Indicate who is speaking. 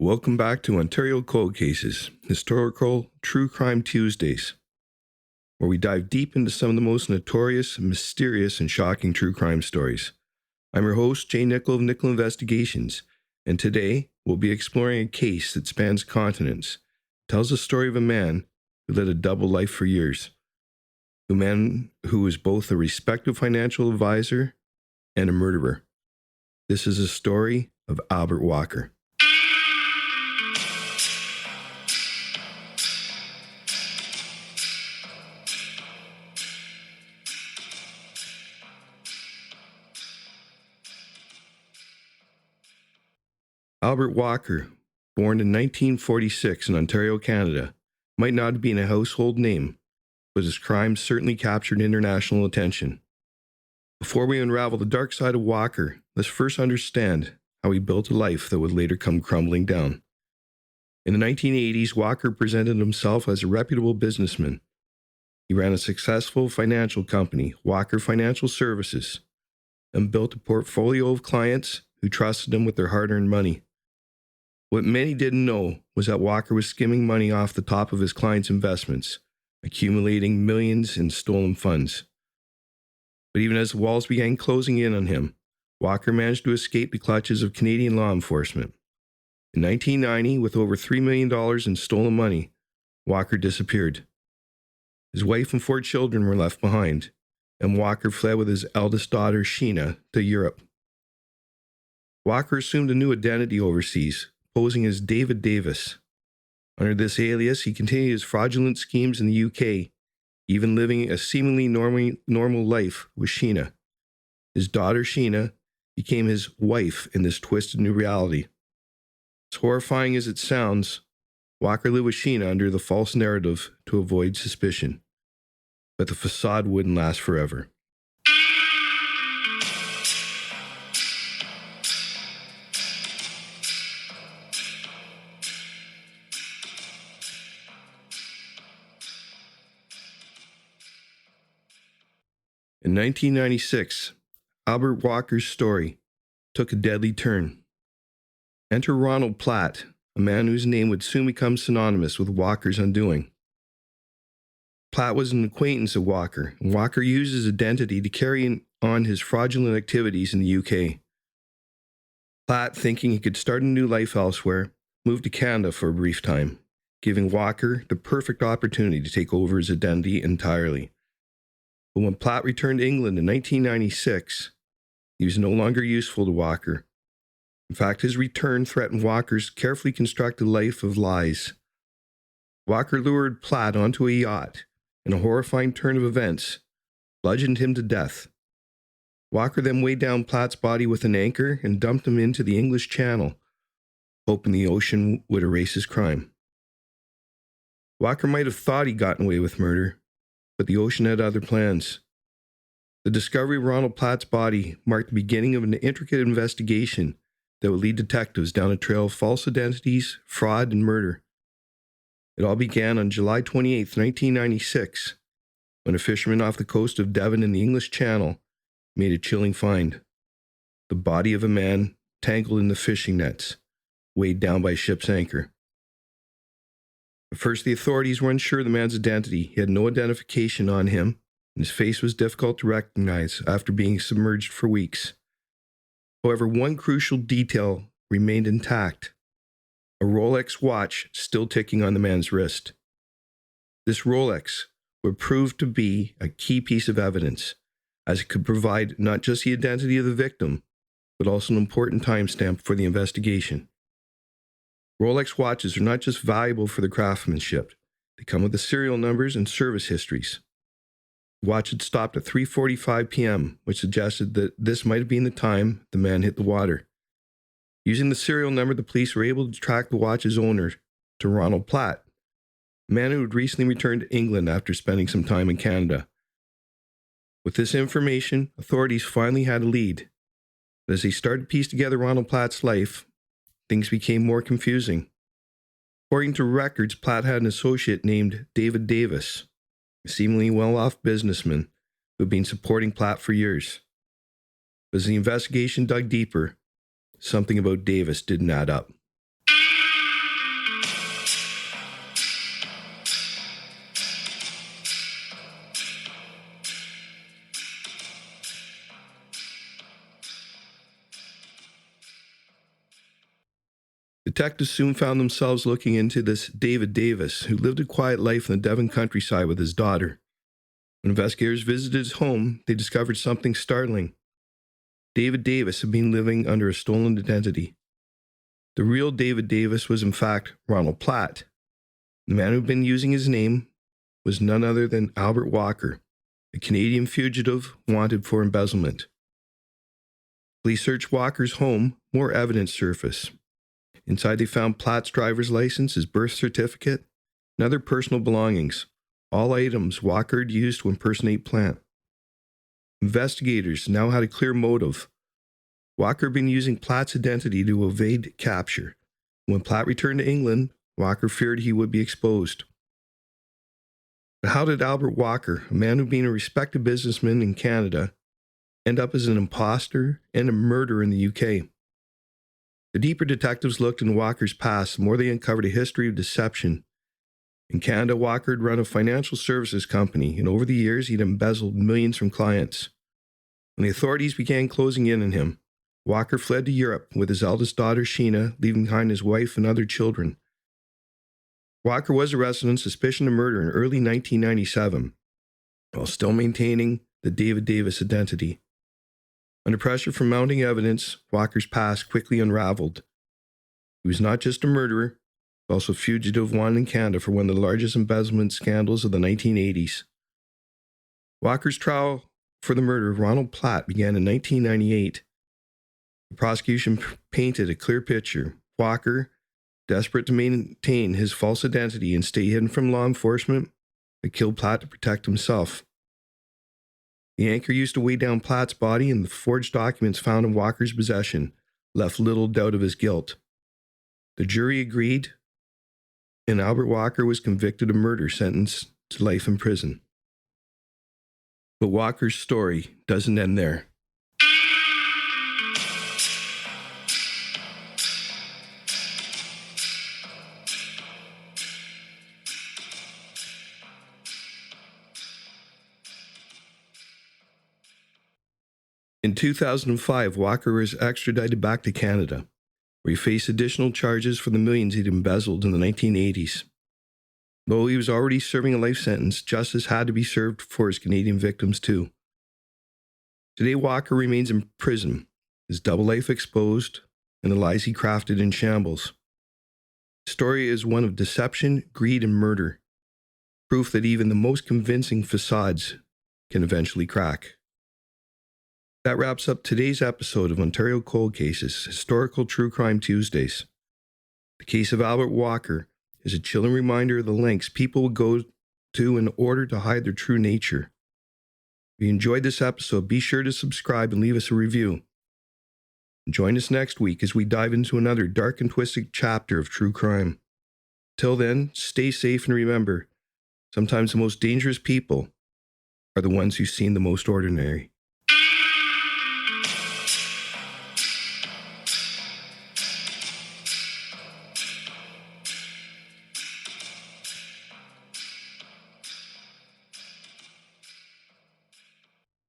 Speaker 1: Welcome back to Ontario Cold Cases, Historical True Crime Tuesdays, where we dive deep into some of the most notorious, mysterious, and shocking true crime stories. I'm your host, Jay Nickel of Nickel Investigations, and today we'll be exploring a case that spans continents. It tells the story of a man who led a double life for years, a man who was both a respected financial advisor and a murderer. This is a story of Albert Walker. Albert Walker, born in 1946 in Ontario, Canada, might not have been a household name, but his crimes certainly captured international attention. Before we unravel the dark side of Walker, let's first understand how he built a life that would later come crumbling down. In the 1980s, Walker presented himself as a reputable businessman. He ran a successful financial company, Walker Financial Services, and built a portfolio of clients who trusted him with their hard-earned money. What many didn't know was that Walker was skimming money off the top of his clients' investments, accumulating millions in stolen funds. But even as the walls began closing in on him, Walker managed to escape the clutches of Canadian law enforcement. In 1990, with over $3 million in stolen money, Walker disappeared. His wife and 4 children were left behind, and Walker fled with his eldest daughter, Sheena, to Europe. Walker assumed a new identity overseas, posing as David Davis. Under this alias, he continued his fraudulent schemes in the UK, even living a seemingly normal life with Sheena. His daughter, Sheena, became his wife in this twisted new reality. As horrifying as it sounds, Walker lived with Sheena under the false narrative to avoid suspicion. But the facade wouldn't last forever. In 1996, Albert Walker's story took a deadly turn. Enter Ronald Platt, a man whose name would soon become synonymous with Walker's undoing. Platt was an acquaintance of Walker, and Walker used his identity to carry on his fraudulent activities in the UK. Platt, thinking he could start a new life elsewhere, moved to Canada for a brief time, giving Walker the perfect opportunity to take over his identity entirely. But when Platt returned to England in 1996, he was no longer useful to Walker. In fact, his return threatened Walker's carefully constructed life of lies. Walker lured Platt onto a yacht, and a horrifying turn of events bludgeoned him to death. Walker then weighed down Platt's body with an anchor and dumped him into the English Channel, hoping the ocean would erase his crime. Walker might have thought he'd gotten away with murder, but the ocean had other plans. The discovery of Ronald Platt's body marked the beginning of an intricate investigation that would lead detectives down a trail of false identities, fraud, and murder. It all began on July 28, 1996, when a fisherman off the coast of Devon in the English Channel made a chilling find: the body of a man tangled in the fishing nets, weighed down by a ship's anchor. At first, the authorities were unsure of the man's identity. He had no identification on him, and his face was difficult to recognize after being submerged for weeks. However, one crucial detail remained intact: a Rolex watch still ticking on the man's wrist. This Rolex would prove to be a key piece of evidence, as it could provide not just the identity of the victim, but also an important timestamp for the investigation. Rolex watches are not just valuable for their craftsmanship. They come with the serial numbers and service histories. The watch had stopped at 3:45 p.m., which suggested that this might have been the time the man hit the water. Using the serial number, the police were able to track the watch's owner to Ronald Platt, a man who had recently returned to England after spending some time in Canada. With this information, authorities finally had a lead. But as they started to piece together Ronald Platt's life, things became more confusing. According to records, Platt had an associate named David Davis, a seemingly well-off businessman who had been supporting Platt for years. But as the investigation dug deeper, something about Davis didn't add up. Detectives soon found themselves looking into this David Davis, who lived a quiet life in the Devon countryside with his daughter. When investigators visited his home, they discovered something startling. David Davis had been living under a stolen identity. The real David Davis was, in fact, Ronald Platt. The man who had been using his name was none other than Albert Walker, a Canadian fugitive wanted for embezzlement. Police searched Walker's home. More evidence surfaced. Inside, they found Platt's driver's license, his birth certificate, and other personal belongings, all items Walker had used to impersonate Platt. Investigators now had a clear motive. Walker had been using Platt's identity to evade capture. When Platt returned to England, Walker feared he would be exposed. But how did Albert Walker, a man who had been a respected businessman in Canada, end up as an imposter and a murderer in the UK? The deeper detectives looked into Walker's past, the more they uncovered a history of deception. In Canada, Walker had run a financial services company, and over the years, he'd embezzled millions from clients. When the authorities began closing in on him, Walker fled to Europe with his eldest daughter, Sheena, leaving behind his wife and other children. Walker was arrested on suspicion of murder in early 1997, while still maintaining the David Davis identity. Under pressure from mounting evidence, Walker's past quickly unraveled. He was not just a murderer, but also a fugitive wanted in Canada for one of the largest embezzlement scandals of the 1980s. Walker's trial for the murder of Ronald Platt began in 1998. The prosecution painted a clear picture. Walker, desperate to maintain his false identity and stay hidden from law enforcement, had killed Platt to protect himself. The anchor used to weigh down Platt's body, and the forged documents found in Walker's possession left little doubt of his guilt. The jury agreed, and Albert Walker was convicted of murder, sentenced to life in prison. But Walker's story doesn't end there. In 2005, Walker was extradited back to Canada, where he faced additional charges for the millions he'd embezzled in the 1980s. Though he was already serving a life sentence, justice had to be served for his Canadian victims too. Today, Walker remains in prison, his double life exposed, and the lies he crafted in shambles. His story is one of deception, greed, and murder, proof that even the most convincing facades can eventually crack. That wraps up today's episode of Ontario Cold Cases, Historical True Crime Tuesdays. The case of Albert Walker is a chilling reminder of the lengths people would go to in order to hide their true nature. If you enjoyed this episode, be sure to subscribe and leave us a review. Join us next week as we dive into another dark and twisted chapter of true crime. Till then, stay safe and remember, sometimes the most dangerous people are the ones who seem the most ordinary.